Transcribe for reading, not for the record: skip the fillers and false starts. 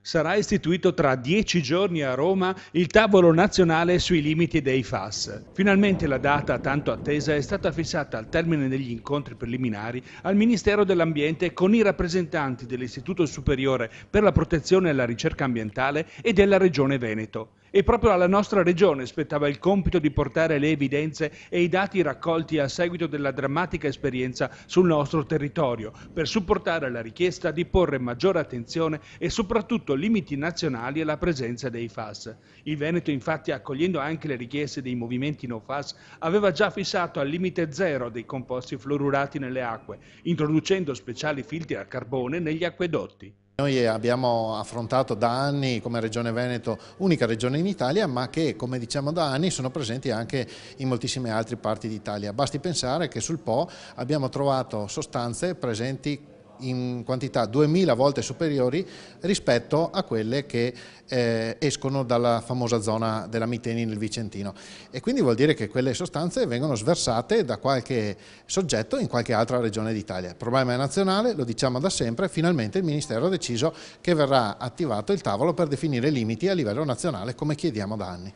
Sarà istituito tra 10 giorni a Roma il tavolo nazionale sui limiti dei FAS. Finalmente la data tanto attesa è stata fissata al termine degli incontri preliminari al Ministero dell'Ambiente con i rappresentanti dell'Istituto Superiore per la Protezione e la Ricerca Ambientale e della Regione Veneto. E proprio alla nostra regione spettava il compito di portare le evidenze e i dati raccolti a seguito della drammatica esperienza sul nostro territorio, per supportare la richiesta di porre maggiore attenzione e soprattutto limiti nazionali alla presenza dei FAS. Il Veneto, infatti, accogliendo anche le richieste dei movimenti no FAS, aveva già fissato al limite zero dei composti fluorurati nelle acque, introducendo speciali filtri a carbone negli acquedotti. Noi abbiamo affrontato da anni come Regione Veneto, unica regione in Italia, ma che come diciamo da anni sono presenti anche in moltissime altre parti d'Italia. Basti pensare che sul Po abbiamo trovato sostanze presenti in quantità 2000 volte superiori rispetto a quelle che escono dalla famosa zona della Miteni nel Vicentino, e quindi vuol dire che quelle sostanze vengono sversate da qualche soggetto in qualche altra regione d'Italia. Il problema è nazionale, lo diciamo da sempre, finalmente il Ministero ha deciso che verrà attivato il tavolo per definire limiti a livello nazionale come chiediamo da anni.